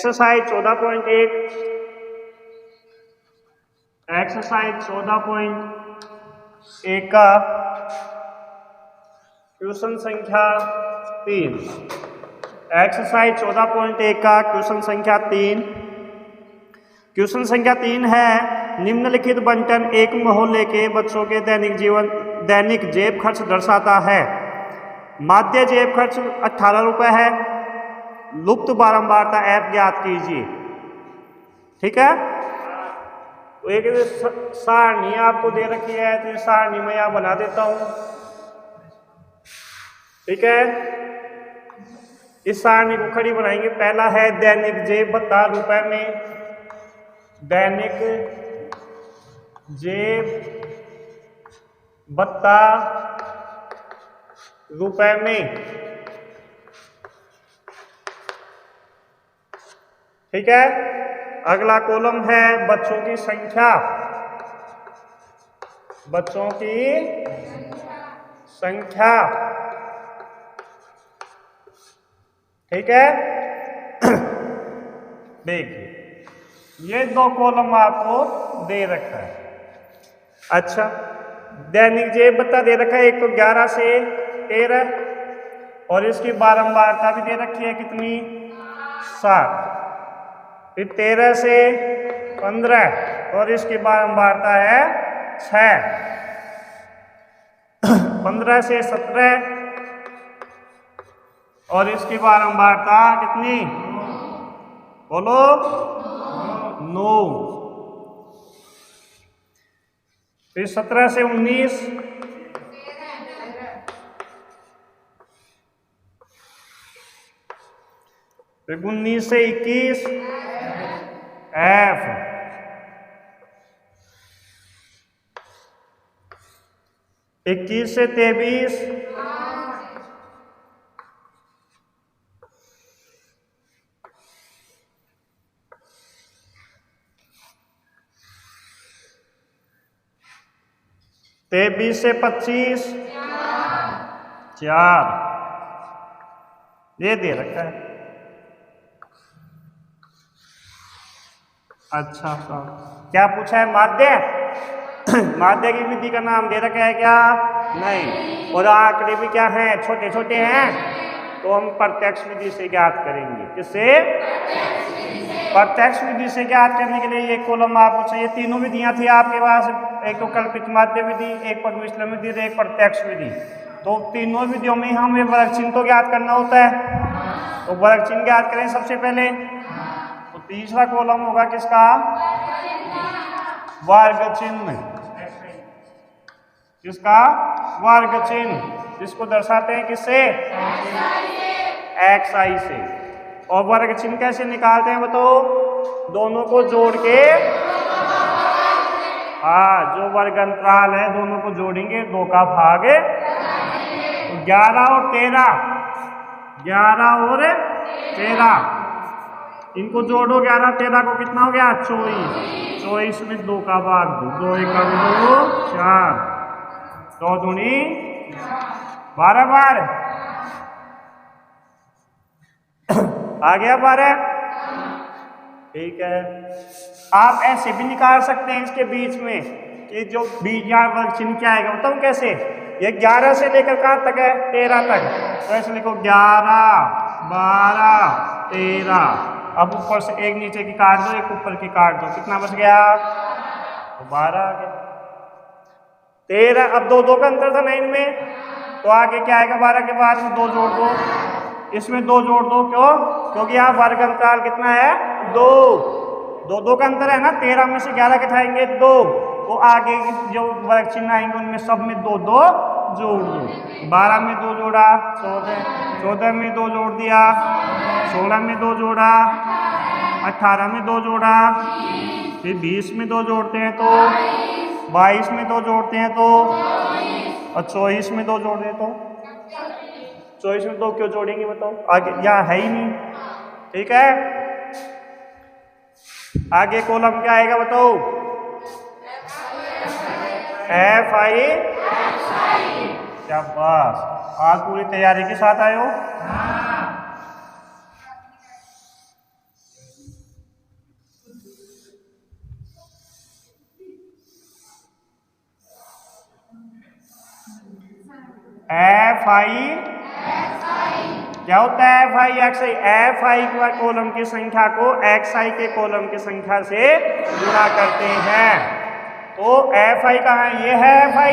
Exercise 14.1 exercise 14.1 का question संख्या 3। Exercise 14.1 का क्वेश्चन संख्या 3। क्वेश्चन संख्या 3 है, निम्नलिखित बंटन एक मोहल्ले के बच्चों के दैनिक जेब खर्च दर्शाता है। माध्य जेब खर्च 18 रुपये है। लुप्त बारंबारता f ज्ञात कीजिए। ठीक है, तो एक सारणी आपको दे रखी है, तो इस सारणी में यहां बना देता हूं। ठीक है, इस सारणी को खड़ी बनाएंगे। पहला है दैनिक जेब भत्ता रुपए में, दैनिक जेब भत्ता रुपए में। ठीक है, अगला कॉलम है बच्चों की संख्या, बच्चों की संख्या। ठीक है, देखिए ये दो कॉलम आपको दे रखा है। अच्छा, दैनिक जेब भत्ता दे रखा है, एक तो 11 से 13 और इसकी बारंबारता भी दे रखी है कितनी, 7। फिर 13 से 15 और इसकी बारंबारता है 6। 15 से 17 और इसकी बारंबारता कितनी, बोलो, 9। फिर 17 से 19, फिर 19 से 21 F, इक्कीस से 23 23 से 25 4। ये दे रखा है। अच्छा, क्या पूछा है, माध्य माध्य की विधि का नाम दे रखा है क्या, नहीं। और आंकड़े भी क्या हैं, छोटे छोटे हैं, तो हम प्रत्यक्ष विधि से ज्ञात करेंगे। किससे, प्रत्यक्ष विधि से ज्ञात करने के लिए ये कॉलम आपको चाहिए। तीनों विधियां थी आपके पास, एक तो कल्पित माध्य विधि, एक पद विचलन विधि, एक प्रत्यक्ष विधि। तो तीनों विधियों में हमें वर्ग चिन्ह तो ज्ञात करना होता है, तो वर्ग चिन्ह ज्ञात करें सबसे पहले। तो तीसरा कॉलम होगा किसका, वर्ग चिन्ह। किसका, वर्ग चिन्ह, जिसको दर्शाते हैं किससे, xi से। और वर्ग चिन्ह कैसे निकालते हैं बताओ, दोनों को जोड़ के, हाँ, जो वर्ग अंतराल है दोनों को जोड़ेंगे, 2 का भाग। 11 और 13, 11 और 13 इनको जोड़ो, 11 13 को कितना हो गया, 24। 24 में 2 का भाग 2, 2 1 2 4, 2 दूनी 12 बार आ गया 12। ठीक है, आप ऐसे भी निकाल सकते हैं इसके बीच में कि जो बीच या वर्ग चिन्ह क्या आएगा बताओ कैसे। ये 11 से लेकर कहाँ तक है, 13 तक, तो ऐसे लिखो 11 12 13। अब ऊपर से एक नीचे की काट दो, एक ऊपर की काट दो, कितना बच गया, तो 12 आ गया। 13, अब 2 का अंतर था ना इनमें, तो आगे क्या आएगा, 12 के बाद में 2 जोड़ दो, इसमें 2 जोड़ दो। क्यों, क्योंकि यहाँ वर्ग अंतराल कितना है, 2। 2 का अंतर है ना, 13 में से 11 घटाएंगे 2, तो आगे जो वर्ग चिन्ह आएंगे उनमें सब में 2 2 जोड़ दो। 12 में 2 जोड़ा 14, 14 में 2 जोड़ दिया 16 में 2 जोड़ा 18 में 2 जोड़ा, फिर 20 में 2 जोड़ते हैं तो 22 में 2 जोड़ते हैं तो, और 24 में 2 जोड़ दे तो, 24 में 2 क्यों जोड़ेंगे बताओ, आगे यहाँ है ही नहीं। ठीक है, आगे कॉलम क्या आएगा बताओ, FI। क्या बस, आज पूरी तैयारी के साथ आए हो। एफ आई क्या होता है F I x I. F I के कॉलम की संख्या को एक्स आई के कॉलम की संख्या से गुणा करते हैं। तो एफ आई कहाँ है, ये है एफ आई,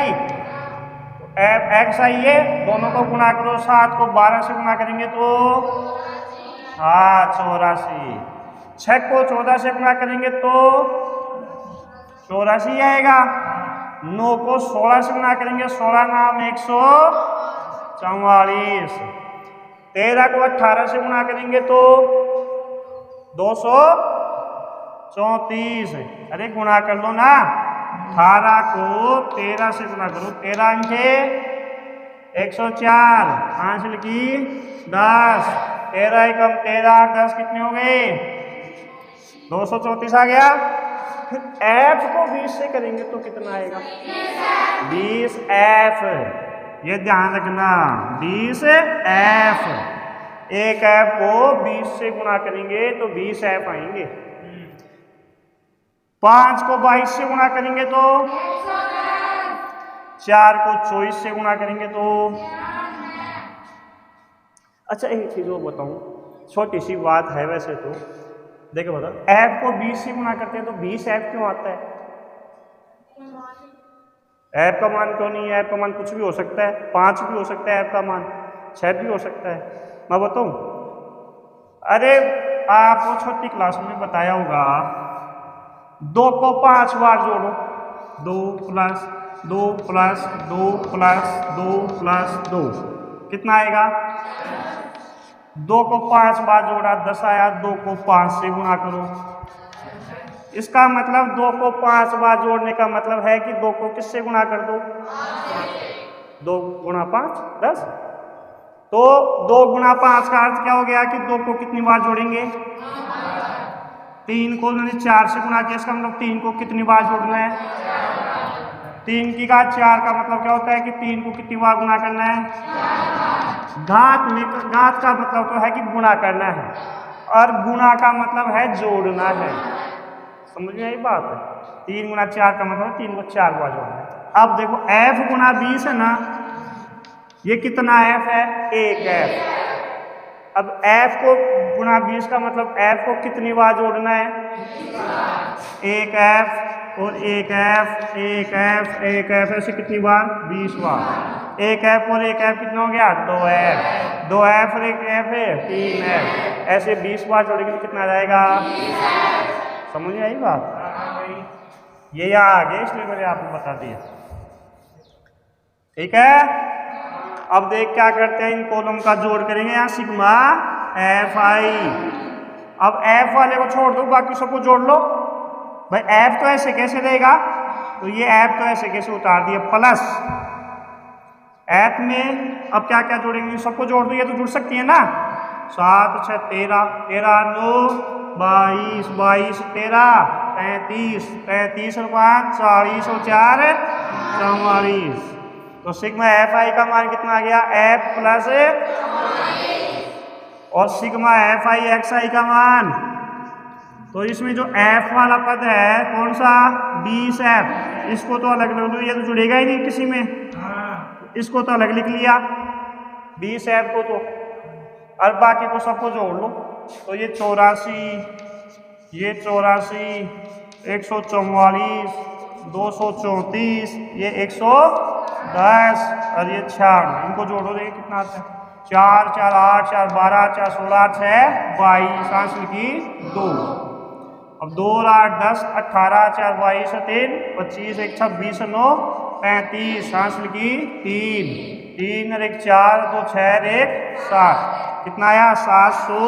एफ एक्स आई ये दोनों को गुणा करो, 7 को 12 से गुणा करेंगे तो हाँ 84, 6 को 14 से गुणा करेंगे तो 84 आएगा, 9 को 16 से गुणा करेंगे 16 नाम 144, 13 को 18 से गुणा करेंगे तो 234। अरे गुणा कर लो ना, 18 को 13 से गुणा करो, 13 अंके 104, हासिल की 10, 13 एकम 13 8 10 कितने हो गए 234 आ गया। फिर एफ को 20 से करेंगे तो कितना आएगा 20 एफ, ये ध्यान रखना 20 एफ, एक एफ को 20 से गुणा करेंगे तो 20 एफ आएंगे। 5 को 22 से गुणा करेंगे तो 4 को 24 से गुणा करेंगे तो अच्छा एक चीज और बताऊं, छोटी सी बात है वैसे तो, देखो बताओ एफ को 20 से गुणा करते हैं तो 20 एफ क्यों आता है, एफ का मान क्यों नहीं है, एफ का मान कुछ भी हो सकता है, 5 भी हो सकता है एफ का मान, 6 भी हो सकता है। मैं बताऊं, अरे आपको छोटी क्लास में बताया होगा 2 को 5 बार जोड़ो, 2 प्लस 2 प्लस 2 प्लस 2 प्लस 2 कितना आएगा, 2 को 5 बार जोड़ा 10 आया, 2 को 5 से गुणा करो, इसका मतलब 2 को 5 बार जोड़ने का मतलब है कि 2 को किससे गुणा कर दो, 2 गुणा 5 10, तो 2 गुणा 5 का अर्थ क्या हो गया कि 2 को कितनी बार जोड़ेंगे, 3 को मैंने 4 से गुणा किया, इसका मतलब 3 को कितनी बार जोड़ना है, 3 की घात 4 का मतलब क्या होता है कि 3 को कितनी बार गुणा करना है, घात का मतलब तो है कि गुणा करना है, और गुणा का मतलब है जोड़ना है, समझ में आई बात है। 3 गुणा 4 का मतलब 3 को 4 बार जोड़ना है। अब देखो f गुणा 20 है ना, ये कितना f है, 1 f। अब f को गुणा 20 का मतलब f को कितनी बार जोड़ना है, 1 f और 1 f 1 f 1 f, ऐसे कितनी बार 20 बार, 1 f और 1 f कितना हो गया 2 f, 2 f और 1 f है 3 f, ऐसे 20 बार जोड़ेंगे तो कितना आ जाएगा, समझ में आई बात, ये यहाँ आ गया इसलिए मैंने आपको बता दिया, ठीक है। अब देख क्या करते हैं, इन कॉलम का जोड़ करेंगे यहाँ सिग्मा एफ आई। अब एफ वाले को छोड़ दो, बाकी सबको जोड़ लो। भाई एफ तो ऐसे कैसे देगा, तो ये एफ तो ऐसे कैसे उतार दिया, प्लस एफ में अब क्या क्या जोड़ेंगे, सबको जोड़ दो, ये तो जुड़ सकती है ना, 7 6 13 13 9 22 22 13 35 35 और 5 40 और 4 44, तो सिग्मा एफ आई का मान कितना आ गया, एफ प्लस और सिग्मा एफ आई एक्स आई का मान, तो इसमें जो एफ वाला पद है कौन सा 20 एफ, इसको तो अलग लिख लो, ये तो जुड़ेगा ही नहीं किसी में, इसको तो अलग लिख लिया 20 एफ को, तो और बाकी को सबको जोड़ लो, तो ये 84 ये 84 144 234 ये 110 और ये 96, इनको जोड़ो देखिए कितना आता है, 4 4 8 4 12 4 16 6 22, हासिल की 2, अब 2 और 8 10 18 4 22 3 25 1 26 9 35, हासिल की 3 3 और 1 4 2 6 1 7, कितना आया 700,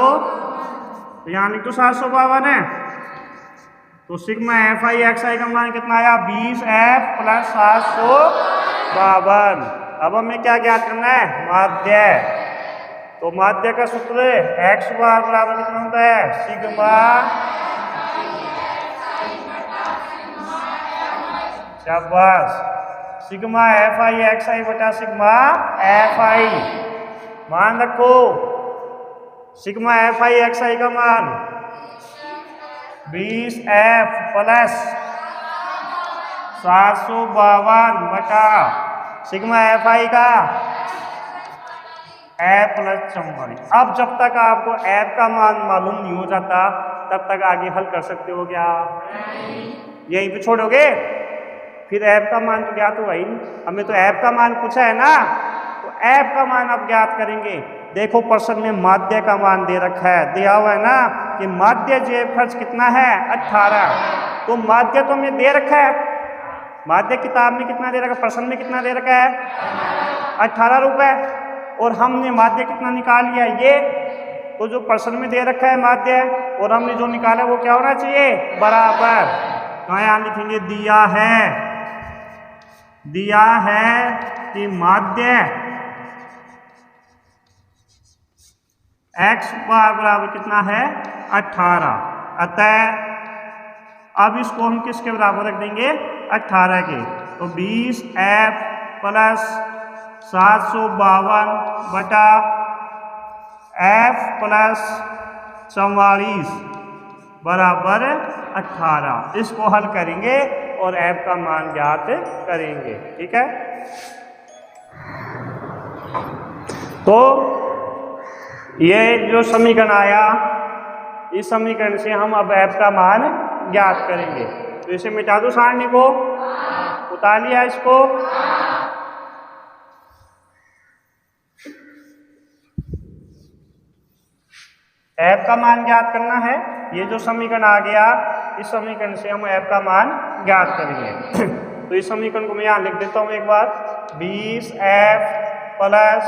तो यहाँ लिख तो 752 है, तो सिग्मा एफ आई एक्स आई का मान कितना आया 20 एफ प्लस 752। अब हमें क्या ज्ञात करना है, माध्य, तो माध्य का सूत्र एक्स बार बराबर कितना होता है सिग्मा, शाबाश, सिग्मा एफ आई एक्स आई बटा सिग्मा एफ आई, मान रखो सिग्मा एफ आई एक्स आई का मान 20 एफ प्लस 752 बटा सिग्मा एफ आई का ऐप प्लस 44। अब जब तक आपको ऐप का मान मालूम नहीं हो जाता तब तक आगे हल कर सकते हो क्या? यहीं पे छोड़ोगे? फिर ऐप का मान तो ज्ञात हुआ ही नहीं, हमें तो ऐप का मान पूछा है ना, तो ऐप का मान अब ज्ञात करेंगे। देखो प्रश्न में माध्य का मान दे रखा है, दिया हुआ है ना कि माध्य जेब खर्च कितना है 18, तो माध्य तो हमें दे रखा है, माध्य किताब में कितना दे रखा है, प्रश्न में कितना दे रखा है 18 रुपए, और हमने माध्य कितना निकाल लिया ये, तो जो प्रश्न में दे रखा है माध्य और हमने जो निकाला वो क्या होना चाहिए बराबर। तो यहाँ लिखेंगे दिया है कि माध्य x बराबर कितना है 18, अतः अब इसको हम किसके बराबर रख देंगे 18 के, तो 20f प्लस 752 बटा f प्लस 44 बराबर 18। इसको हल करेंगे और f का मान ज्ञात करेंगे। ठीक है, तो ये जो समीकरण आया, इस समीकरण से हम अब f का मान ज्ञात करेंगे। तो इसे मिटा दो सारणी को, उतार लिया इसको, f का मान ज्ञात करना है। ये जो समीकरण आ गया, इस समीकरण से हम f का मान ज्ञात करेंगे। तो इस समीकरण को मैं यहां लिख देता हूं एक बार, 20f प्लस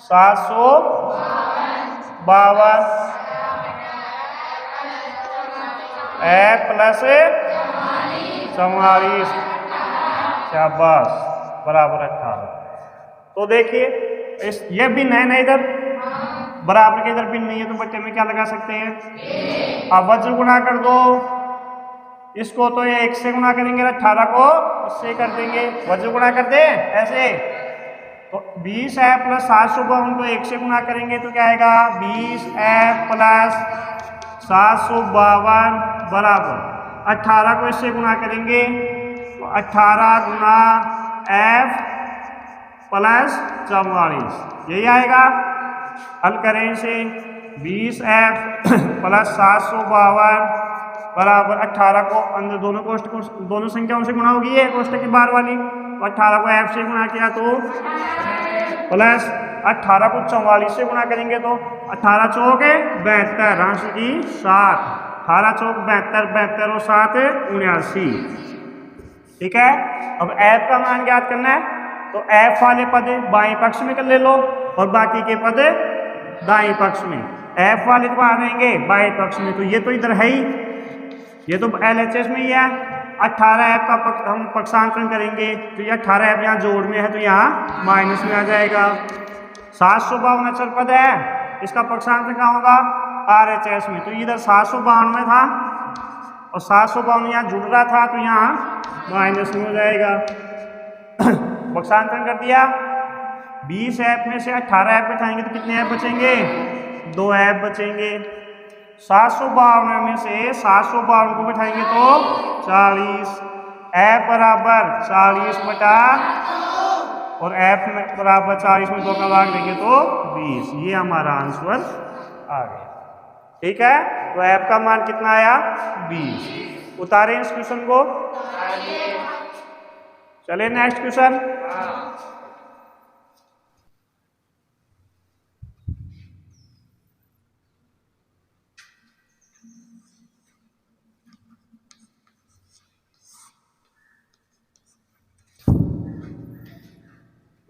752 f प्लस 44 शाबाश बराबर 18। तो देखिए इस ये भिन्न है ना, इधर बराबर के इधर भिन्न नहीं है, तो बच्चे में क्या लगा सकते हैं, अब वज्र गुणा कर दो, इसको तो ये 1 से गुणा करेंगे, 18 को इससे कर देंगे, वज्र गुणा कर दे ऐसे, तो 20f प्लस 752 को 1 से गुणा करेंगे तो क्या आएगा 20f प्लस 752 बराबर 18 को इससे गुणा करेंगे तो 18 गुना f प्लस 44, यही आएगा। हल करें इसे, 20f प्लस 752 बराबर 18 को अंदर दोनों संख्याओं से गुणा होगी, है कोष्टक की बाहर वाली, तो 18 को f से गुणा किया तो प्लस 18 को 44 से गुणा करेंगे तो 18 चौक 72, राशि की 7, 18 चौक 72, 72 और 7 79। ठीक है, अब f का मान ज्ञात करना है, तो f वाले पद बाएं पक्ष में कर ले लो और बाकी के पद दाएं पक्ष में। f वाले तो कहाँ रहेंगे बाएं पक्ष में, तो ये तो इधर है ही, ये तो LHS में ही है। 18f का हम पक्षांतरण करेंगे तो ये 18f यहाँ जोड़ में है तो यहाँ माइनस में आ जाएगा। 752 अचर पद है, इसका पक्षांतरण क्या होगा RHS में, तो इधर 752 था और 752 यहाँ जुड़ रहा था तो यहाँ माइनस में हो जाएगा। पक्षांतरण कर दिया, 20f में से 18f घटाएंगे तो कितने f बचेंगे 2f बचेंगे। 752 में से 752 को बिठाएंगे तो 40, f बराबर 40 बटा और f में बराबर 40 में 2 का भाग देंगे तो 20, ये हमारा आंसर आ गया। ठीक है, तो f का मान कितना आया 20। उतारें इस क्वेश्चन को, चले नेक्स्ट क्वेश्चन।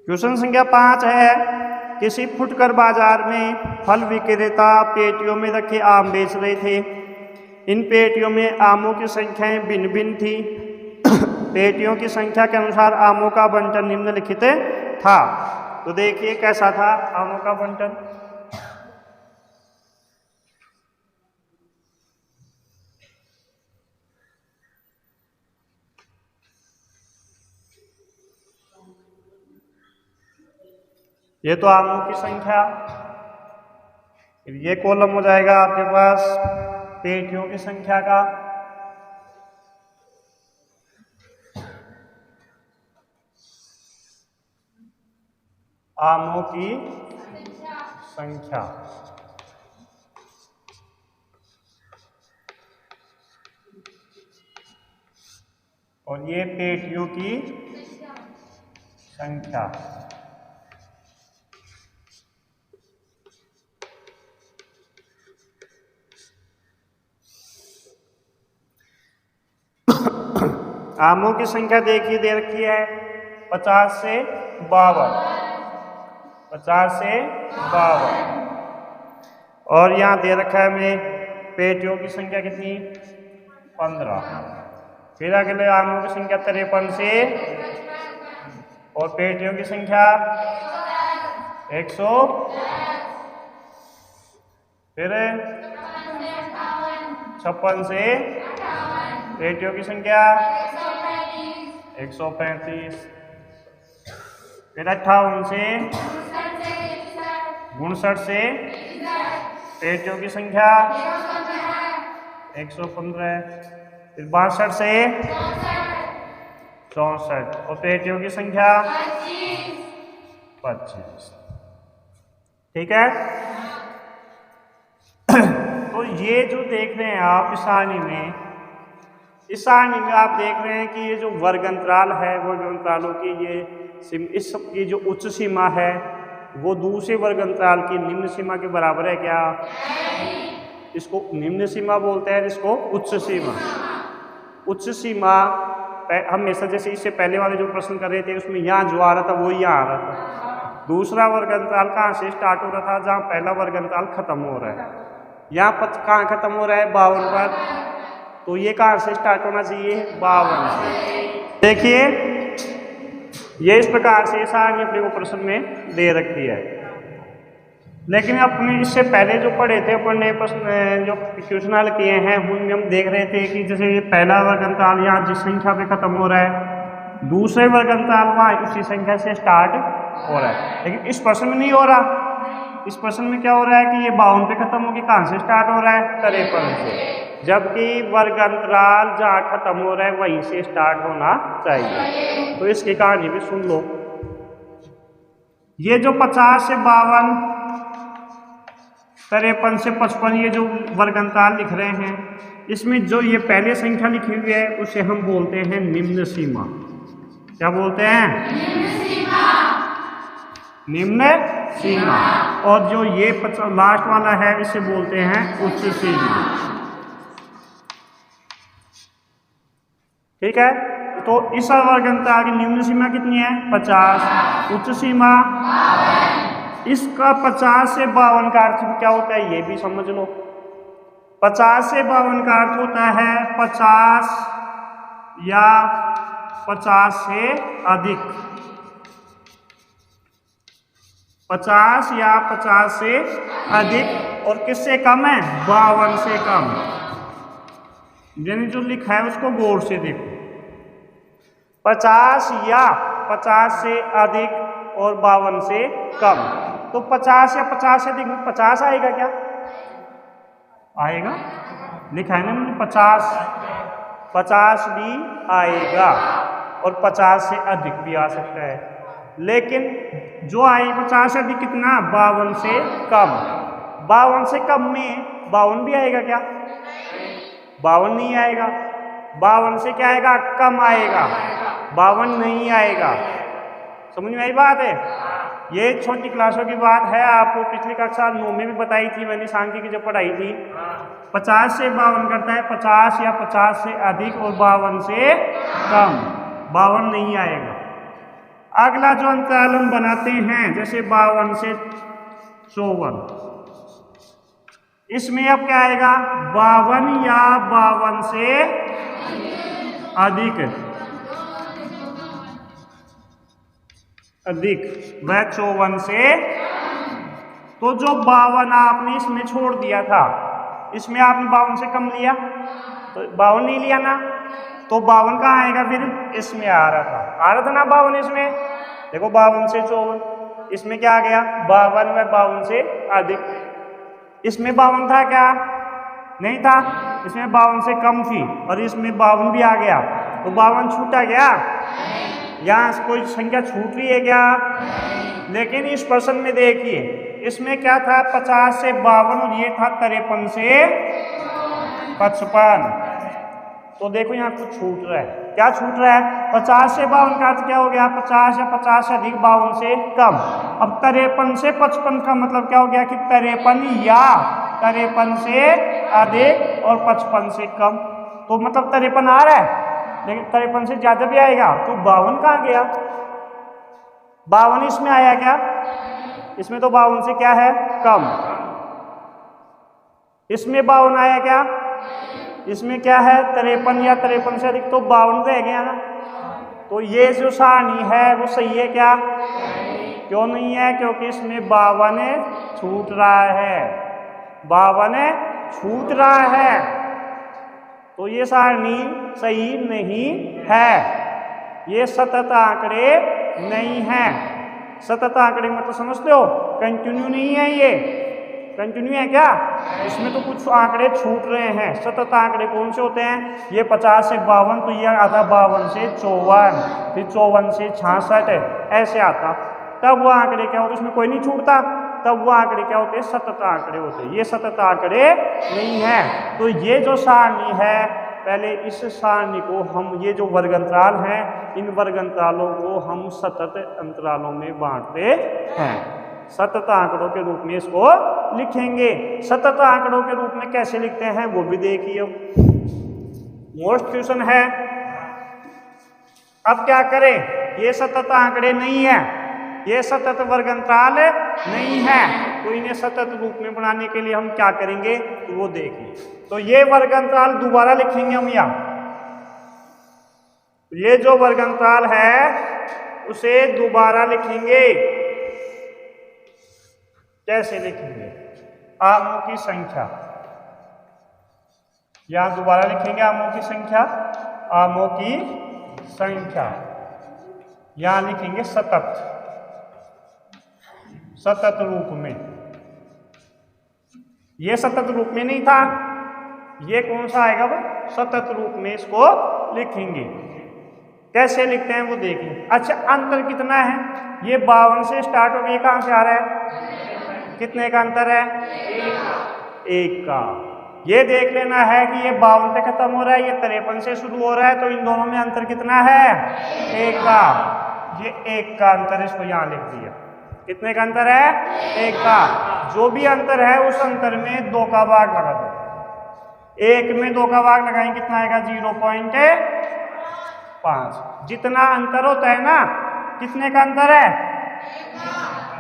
क्वेश्चन संख्या 5 है, किसी फुटकर बाजार में फल विक्रेता पेटियों में रखे आम बेच रहे थे। इन पेटियों में आमों की संख्याएं भिन्न भिन्न थी। पेटियों की संख्या के अनुसार आमों का बंटन निम्नलिखित था। तो देखिए कैसा था आमों का बंटन। ये तो आमों की संख्या, ये कॉलम हो जाएगा आपके पास पेटियों की संख्या का। आमों की संख्या। और ये पेटियों की संख्या। आमों की संख्या देखिए दे रखी है 50 से 52, 50 से 52। और यहाँ दे रखा है हमें पेटियों की संख्या कितनी 15। फिर अगले आमों की संख्या 53 से, और पेटियों की संख्या 100, फिर 56 से, पेटियों की संख्या 135, फिर 58 से, 59 से, पेटियों की संख्या 115, फिर 62 से 64, और पेटियों की संख्या 25। ठीक है। तो ये जो देख रहे हैं आप इस सारणी में, इस सारणी में आप देख रहे हैं कि ये जो वर्ग अंतराल है, वर्ग अंतरालों की इस सब की जो उच्च सीमा है वो दूसरे वर्ग अंतराल की निम्न सीमा के बराबर है क्या? इसको निम्न सीमा बोलते हैं, इसको उच्च सीमा। उच्च सीमा हमेशा जैसे इससे पहले वाले जो प्रश्न कर रहे थे उसमें यहाँ जो आ रहा था वो यहाँ आ रहा था। दूसरा वर्ग अंतराल कहाँ से स्टार्ट हो रहा था? जहाँ पहला वर्ग अंतराल खत्म हो रहा है। यहाँ कहाँ खत्म हो रहा है? 52 पर। तो ये कहाँ से स्टार्ट होना चाहिए? 52 से। देखिए ये इस प्रकार से सारणी अपने को प्रश्न में दे रखी है। लेकिन अपने इससे पहले जो पढ़े थे अपन ने प्रश्न जो क्वेश्चन हल किए हैं उनमें हम देख रहे थे कि जैसे ये पहला वर्ग अंतराल यहाँ जिस संख्या पे खत्म हो रहा है, दूसरे वर्ग अंतराल वहाँ उसी संख्या से स्टार्ट हो रहा है। लेकिन इस प्रश्न में नहीं हो रहा। इस प्रश्न में क्या हो रहा है कि ये 52 पे खत्म होगी, कहाँ से स्टार्ट हो रहा है? 53 से। जबकि वर्ग अंतराल जहाँ खत्म हो रहा है वहीं से स्टार्ट होना चाहिए। तो इसकी कहानी भी सुन लो। ये जो 50 से 52, 53 से 55 ये जो वर्ग अंतराल लिख रहे हैं, इसमें जो ये पहले संख्या लिखी हुई है उसे हम बोलते हैं निम्न सीमा। क्या बोलते हैं? निम्न सीमा। और जो ये लास्ट वाला है इसे बोलते हैं उच्च सीमा। ठीक है। तो इस वर्ग अंतराल की निम्न सीमा कितनी है? 50। उच्च सीमा इसका 50 से 52 का अर्थ क्या होता है ये भी समझ लो। 50 से 52 का अर्थ होता है 50 या 50 से अधिक। 50 या 50 से अधिक। और किससे कम है? 52 से कम। यानी जो लिखा है उसको गौर से देखो। 50 या 50 से अधिक और 52 से कम। तो 50 या 50 से अधिक में 50 आएगा क्या? आएगा। लिखा है ना 50, 50 भी आएगा और 50 से अधिक भी आ सकता है। लेकिन जो आए 50 से अधिक कितना? 52 से कम। 52 से कम में 52 भी आएगा क्या? 52 नहीं आएगा। 52 से क्या आएगा? कम आएगा। 52 नहीं आएगा। समझ में आई बात है? ये छोटी क्लासों की बात है। आपको पिछली कक्षा 9 में भी बताई थी मैंने, सांख्यिकी जब पढ़ाई थी। 50 से 52 करता है 50 या 50 से अधिक और 52 से कम। 52 नहीं आएगा। अगला जो अंतराल हम बनाते हैं जैसे 52 से 54, इसमें अब क्या आएगा? 52 या 52 से अधिक, वह 54 से। तो जो 52 आपने इसमें छोड़ दिया था, इसमें आपने 52 से कम लिया तो 52 नहीं लिया ना, तो 52 कहाँ आएगा? फिर इसमें आ रहा था ना 52 इसमें। देखो 52 से 54, इसमें क्या आ गया? 52 व 52 से अधिक। इसमें 52 था क्या? नहीं था। इसमें 52 से कम थी और इसमें 52 भी आ गया, तो 52 छूटा क्या? यहाँ कोई संख्या छूट रही है क्या? लेकिन इस प्रश्न में देखिए इसमें क्या था 50 से 52 और ये था 53 से 55। तो देखो यहाँ कुछ छूट रहा है। क्या छूट रहा है? 50 से 52 का अर्थ क्या हो गया? 50 या 50 से अधिक 52 से कम। अब 53 से 55 का मतलब क्या हो गया कि 53 या 53 से अधिक और 55 से कम। तो मतलब 53 आ रहा है, लेकिन 53 से ज्यादा भी आएगा। तो 52 कहाँ गया? 52 इसमें आया क्या? इसमें तो 52 से क्या है? कम। इसमें 52 आया क्या? इसमें क्या है? 53 या 53 से अधिक, तो 52 रह गया ना। तो ये जो सारणी है वो सही है क्या? क्यों नहीं है? क्योंकि इसमें 52 छूट रहा है, 52 छूट रहा है। तो ये सारणी सही नहीं है, ये सतत आंकड़े नहीं है। सतत आंकड़े मतलब समझते हो? कंटिन्यू नहीं है। ये कंटिन्यू है क्या? इसमें तो कुछ आंकड़े छूट रहे हैं। सतत आंकड़े कौन से होते हैं? ये 50 से 52, तो ये आता 52 से 54, फिर 54 से 66 ऐसे आता। तब वो आंकड़े क्या होते? उसमें कोई नहीं छूटता। तब वो आंकड़े क्या होते हैं? सतत आंकड़े होते हैं। ये सतत आंकड़े नहीं है। तो ये जो सारणी है, पहले इस सारणी को हम, ये जो वर्ग अंतराल हैं, इन वर्ग अंतरालों को हम सतत अंतरालों में बांटते हैं। सतत आंकड़ों के रूप में इसको लिखेंगे। सतत आंकड़ों के रूप में कैसे लिखते हैं वो भी देखिए, मोस्ट क्वेश्चन है। अब क्या करें? ये सतत आंकड़े नहीं है, ये सतत वर्ग अंतराल नहीं है, तो इन्हें सतत रूप में बनाने के लिए हम क्या करेंगे तो वो देखिए। तो ये वर्ग अंतराल दोबारा लिखेंगे हम यहाँ। ये जो वर्ग अंतराल है उसे दोबारा लिखेंगे। कैसे लिखेंगे? आमों की संख्या, यहां दोबारा लिखेंगे आमों की संख्या, आमों की संख्या। यहां लिखेंगे सतत, सतत रूप में। ये सतत रूप में नहीं था, ये कौन सा आएगा? वो सतत रूप में इसको लिखेंगे। कैसे लिखते हैं वो देखिए। अच्छा, अंतर कितना है? ये 52 से स्टार्ट हो गया, कहां से आ रहा है? कितने का अंतर है? एक का। ये देख लेना है कि ये 52 पे खत्म हो रहा है, ये 53 से शुरू हो रहा है, तो इन दोनों में अंतर कितना है? एक का। ये एक का अंतर इसको यहां लिख दिया। कितने का अंतर है? एक का। जो भी अंतर है उस अंतर में 2 का भाग लगा दो। एक में 2 का भाग लगाएंगे, कितना आएगा? 0.5। जितना अंतर होता है ना, कितने का अंतर है?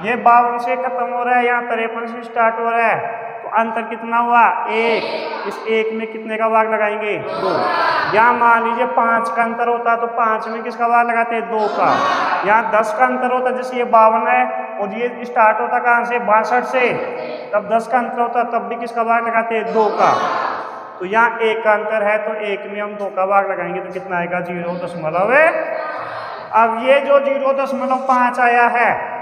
ये 52 से खत्म हो रहा है, यहाँ 53 से स्टार्ट हो रहा है, तो अंतर कितना हुआ? 1। इस 1 में कितने का भाग लगाएंगे? 2। यहाँ मान लीजिए 5 का अंतर होता है, तो 5 में किसका भाग लगाते हैं? 2 का। यहाँ 10 का अंतर होता है, जैसे ये 52 है और ये स्टार्ट होता कहाँ से? 62 से, तब 10 का अंतर होता है, तब भी किसका भाग लगाते हैं? 2 का। तो यहाँ 1 का अंतर है, तो 1 में हम 2 का भाग लगाएंगे, तो कितना आएगा? 0.5। अब ये जो 0.5 आया है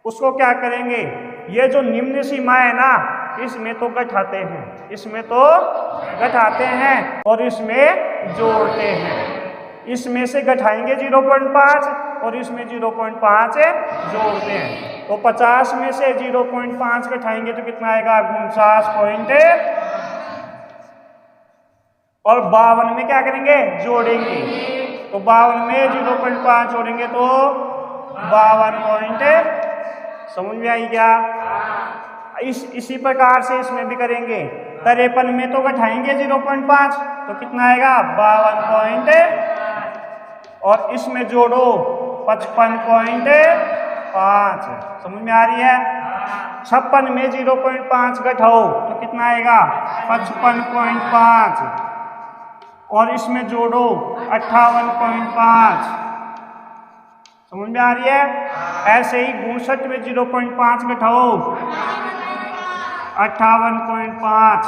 उसको क्या करेंगे? ये जो निम्न सीमा है ना, इसमें तो घटाते हैं, इसमें तो घटाते हैं और इसमें जोड़ते हैं। इसमें से घटाएंगे 0.5 और इसमें 0.5 जोड़ते हैं। तो 50 में से 0.5 घटाएंगे तो कितना आएगा? 49 और 52 में क्या करेंगे? जोड़ेंगे। तो 52 में 0.5 जोड़ेंगे तो 52 समझ में आई क्या? इसी प्रकार से इसमें भी करेंगे। 53 में तो घटाएंगे 0.5 तो कितना आएगा? 52 और इसमें जोड़ो 55.5। समझ में आ रही है? 56 में 0.5 घटाओ तो कितना आएगा? 55.5 और इसमें जोड़ो 58.5। समझ में आ रही है? ऐसे ही 62 में 0.5 घटाओ 58.5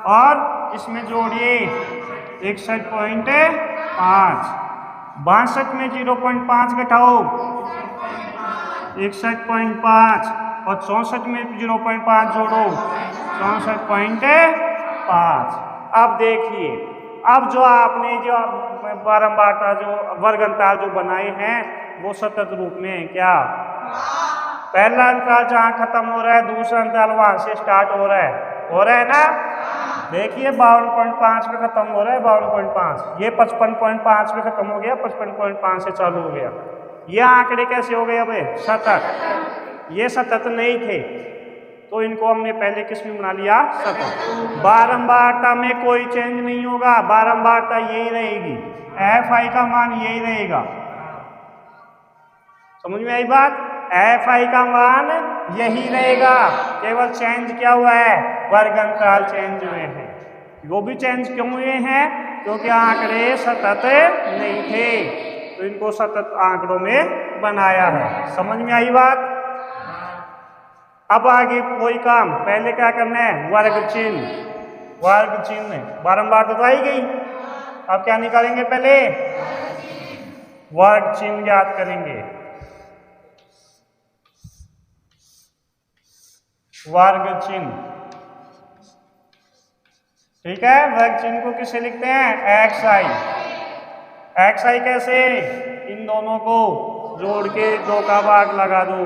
और इसमें जोड़िए 61.5। 62 में 0.5 घटाओ 61.5 और 64 में 0.5 जोड़ो 64.5। अब देखिए, अब जो आपने जो बारंबारता जो वर्ग अंतराल जो बनाए हैं वो सतत रूप में क्या? पहला अंतराल जहां खत्म हो रहा है, दूसरा अंतराल वहां से स्टार्ट हो रहा है ना। देखिए 52.5 पे खत्म हो रहा है, 52.5, ये 55.5 पे खत्म हो गया, 55.5 से चालू हो गया। ये आंकड़े कैसे हो गए? अब सतत, ये सतत नहीं थे तो इनको हमने पहले किस में बना लिया? सतत। बारंबारता में कोई चेंज नहीं होगा, बारंबारता यही रहेगी, एफ आई का मान यही रहेगा। समझ में आई बात? एफ आई का मान यही रहेगा, केवल चेंज क्या हुआ है? वर्ग अंतराल चेंज हुए हैं। वो भी चेंज क्यों हुए हैं? क्योंकि आंकड़े सतत नहीं थे तो इनको सतत आंकड़ों में बनाया है। समझ में आई बात? अब आगे कोई काम, पहले क्या करना है? वर्ग चिन्ह, वर्ग चिन्ह बारंबार तो आई गई। अब क्या निकालेंगे? पहले वर्ग चिन्ह ज्ञात करेंगे। वर्ग चिन्ह, ठीक है। वर्ग चिन्ह को किसे लिखते हैं? एक्स आई। एक्स आई कैसे? इन दोनों को जोड़ के 2 का भाग लगा दो।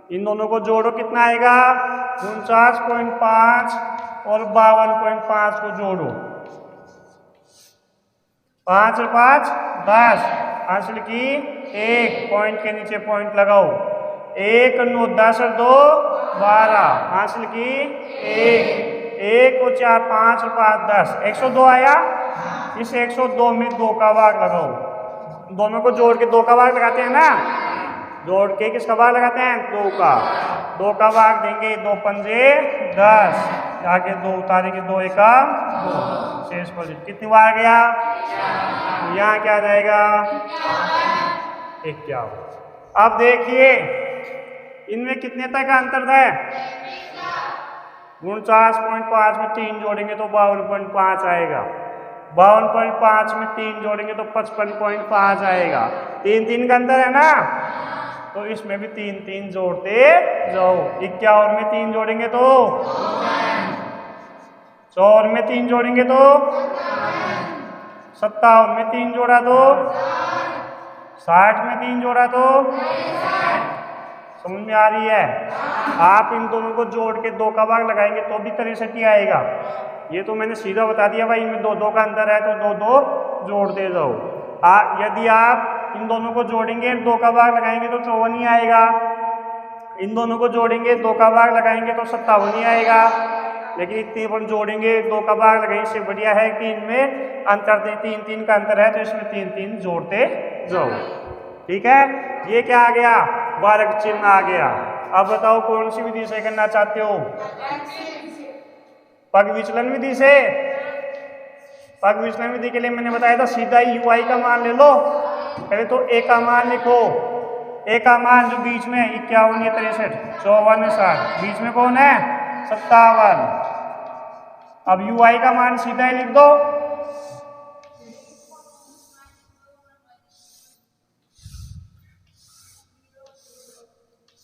इन दोनों को जोड़ो, कितना आएगा? 49.5 और 52.5 को जोड़ो, 5 और 5 10, हासिल की 1, पॉइंट के नीचे पॉइंट लगाओ, 1 9 10 और 2 12, हासिल की 1 और 4 5 और 5 10, 102 आया। इस 102 में 2 का भाग लगाओ। दोनों को जोड़ के 2 का भाग लगाते हैं ना, जोड़ के किसका भाग लगाते हैं? 2 का। 2 का भाग देंगे, 2 पंजे 10, आगे 2 उतारेंगे, 2 एका 2, शेष पर कितनी बार गया? यहाँ क्या जाएगा? 51। अब देखिए इनमें कितने तक का अंतर है? 49.5 में 3 जोड़ेंगे तो 52.5 आएगा, 52.5 में 3 जोड़ेंगे तो 55.5 आएगा। 3 3 का अंतर है ना, तो इसमें भी 3 3 जोड़ते जाओ। 51 में 3 जोड़ेंगे तो 54 में 3 जोड़ेंगे तो 57 में 3 जोड़ा तो 60 में 3 जोड़ा तो, समझ में आ रही है? आप इन दोनों को जोड़ के 2 का भाग लगाएंगे तो भी 63 ही आएगा। ये तो मैंने सीधा बता दिया भाई, इनमें 2 2 का अंतर है तो 2 2 जोड़ते जाओ। यदि आप इन दोनों को जोड़ेंगे 2 का भाग लगाएंगे तो 54 ही आएगा। इन दोनों को जोड़ेंगे 2 का भाग लगाएंगे तो 57 ही आएगा। लेकिन इतने पर जोड़ेंगे 2 का भाग लगाएंगे, इससे बढ़िया है कि इनमें अंतर 3 3 का अंतर है तो इसमें 3 3 जोड़ते जाओ। ठीक है, ये क्या आ गया? वर्ग चिन्ह आ गया। अब बताओ कौन सी विधि से करना चाहते हो? पग विचलन विधि से। पग विचलन विधि के लिए मैंने बताया था सीधा ही UI का मान ले लो। पहले तो A का मान लिखो, A का मान जो बीच में 51 या 63, 54 60, बीच में कौन है? 57। अब UI का मान सीधा ही लिख दो।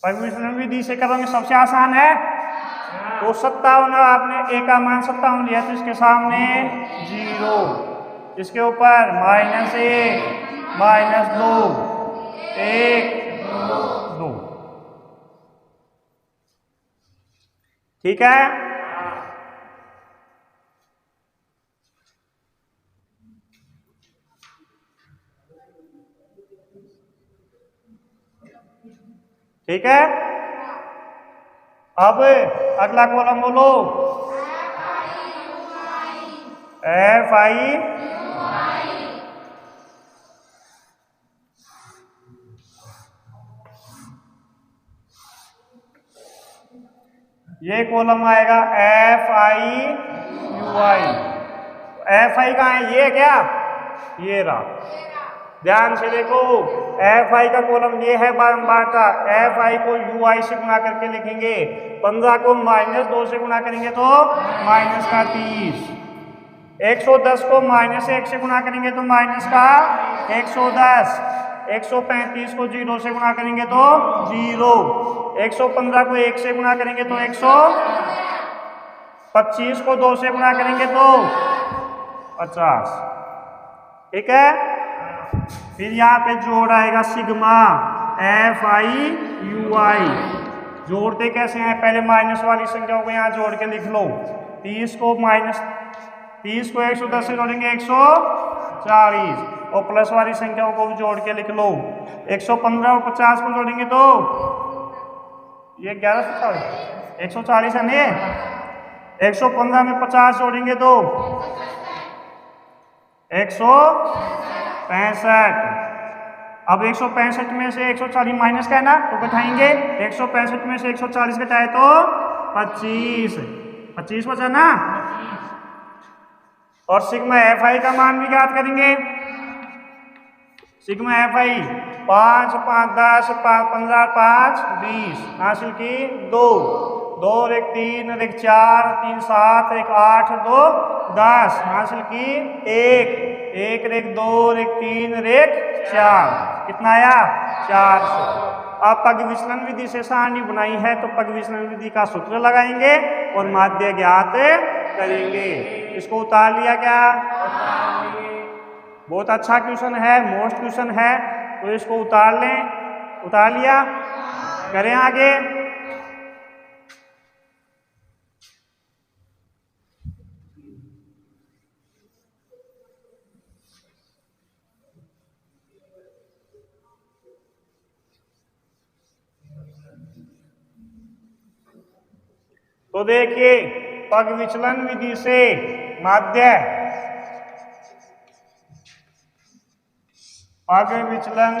पग विचलन विधि से करोगे सबसे आसान है। तो 57, आपने A का मान 57 लिया तो इसके सामने 0, इसके ऊपर -1 -2 1 2, ठीक है। ठीक है, अब अगला कॉलम बोलो। FI ये कॉलम आएगा FI UI। FI कहाँ है? ये क्या? ये रहा, ध्यान से देखो। FI का कॉलम ये है बारंबारता। FI को UI से गुणा करके लिखेंगे, 15 को -2 से गुणा करेंगे तो -30, 110 को -1 से गुणा करेंगे तो -110, 135 को 0 से गुणा करेंगे तो 0, 115 को 1 से गुणा करेंगे तो 100, 25 को 2 से गुणा करेंगे तो 50। ठीक है, फिर यहाँ पे जोड़ आएगा सिग्मा। FIUI। जोड़ते कैसे हैं, पहले माइनस वाली संख्याओं को यहाँ जोड़ के लिख लो। 30 को 110 से जोड़ेंगे 140, और प्लस वाली संख्याओं को भी जोड़ के लिख लो। 115 और 50 को जोड़ेंगे तो ये 1140, 140 है नहीं। 115 में 50 जोड़ेंगे तो 165। अब 165 में से 140 माइनस का है ना, तो घटाएंगे। 165 में से 140 घटाए तो 25 बचा ना। और सिग्मा FI का मान भी ज्ञात करेंगे। सिग्मा FI 5, 5, 10, 5, 15, 5, 20 हासिल की 2, 2 और 1 3 और 1 4, 3 7, 1 8, 2 10 हासिल की 1, 1 और 1 2 और 1 3 और 1 4, कितना आया 400। अब पग विचलन विधि से सारणी बनाई है तो पग विचलन विधि का सूत्र लगाएंगे और माध्य ज्ञात करेंगे। इसको उतार लिया क्या? बहुत अच्छा क्वेश्चन है, मोस्ट क्वेश्चन है, तो इसको उतार लें। उतार लिया, करें आगे। तो देखिए, पग विचलन विधि से माध्य, पग विचलन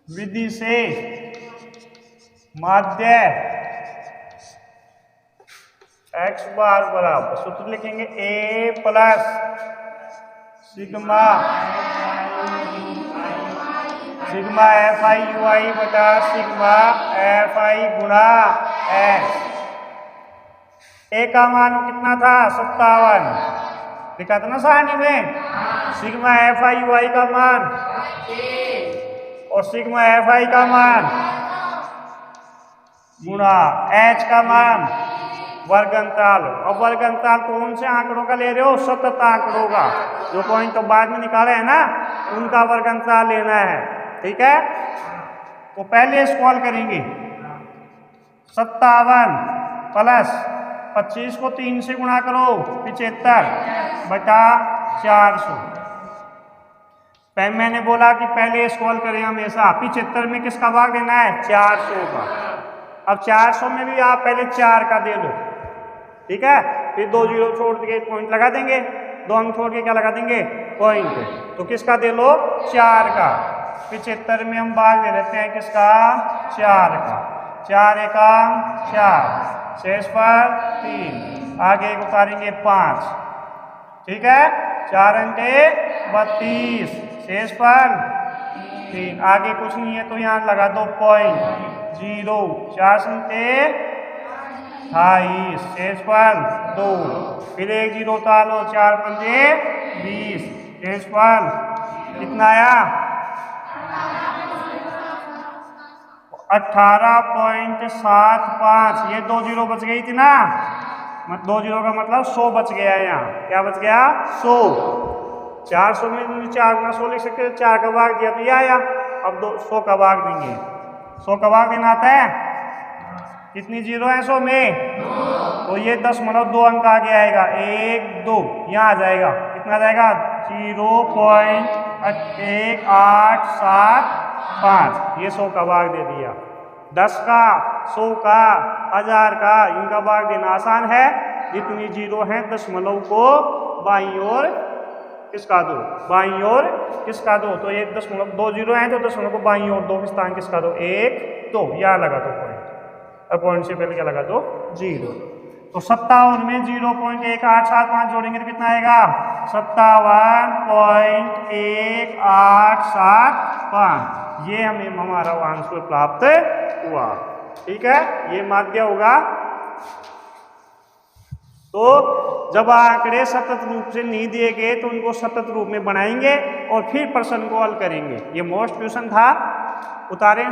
विधि से माध्य x बार बराबर, सूत्र लिखेंगे a प्लस सिग्मा FIUI बटा सिग्मा FI गुणा x। a का मान कितना था 57, लिखा था ना सारणी में। सिग्मा FIUI का मान और सिग्मा FI का मान गुणा h का मान वर्ग अंतराल। और वर्ग अंतराल कौन से आंकड़ों का ले रहे हो? सतत आंकड़ों का, जो पॉइंट तो बाद में निकाले है ना, उनका वर्ग अंतराल लेना है। ठीक है, तो पहले सॉल्व करेंगे। 57 प्लस 25 को 3 से गुणा करो 75 बटा 400। मैंने बोला कि पहले सॉल्व करें हमेशा। 75 में किसका भाग देना है? 400 का। अब 400 में भी आप पहले 4 का दे लो, ठीक है। फिर 2 जीरो छोड़ के पॉइंट लगा देंगे, 2 अंक छोड़ के क्या लगा देंगे? पॉइंट। तो किसका दे लो? 4 का। 75 में हम भाग दे देते हैं किसका? 4 का। 4 एका 4, शेष पर 3, आगे उतारेंगे 5, ठीक है। 4 अंके 32, शेष पर 3, आगे कुछ नहीं है तो यहाँ लगा दो पॉइंट 0। 4 अंके 28, शेष पर 2, फिर 1 जीरो उतार लो। 4 पंजे 20, शेष पर कितना आया? 18.75। ये 2 जीरो बच गई थी ना, 2 जीरो का मतलब 100 बच गया है। यहाँ क्या बच गया? 100। 400 में 4 गुना 100 लिख सकते हैं। 4 का भाग दिया तो ये आया। अब 100 का भाग देंगे। 100 का भाग देना आता है? कितनी जीरो है 100 में? तो ये 10.2 अंक आगे आएगा। 1 2 यहाँ आ जाएगा। कितना आ जाएगा? 0.1875। ये 100 का भाग दे दिया। 10 का, 100 का, 1000 का, इनका भाग देना आसान है। जितनी जीरो है दशमलव को बाईं ओर किसका दो? बाईं ओर किसका दो? तो ये 2 जीरो है तो दशमलव को बाईं ओर 2 स्थान किसका दो? 1 2। यहाँ लगा दो पॉइंट। अब पॉइंट से पहले क्या लगा दो? 0। तो 57 में 0.1875 जोड़ेंगे तो कितना आएगा? 57.1875। ये हमें हमारा आंसर प्राप्त हुआ। ठीक है, ये माध्य होगा। तो जब आंकड़े सतत रूप से नहीं दिए गए तो उनको सतत रूप में बनाएंगे और फिर प्रश्न को हल करेंगे। ये मोस्ट क्वेश्चन था, उतारें।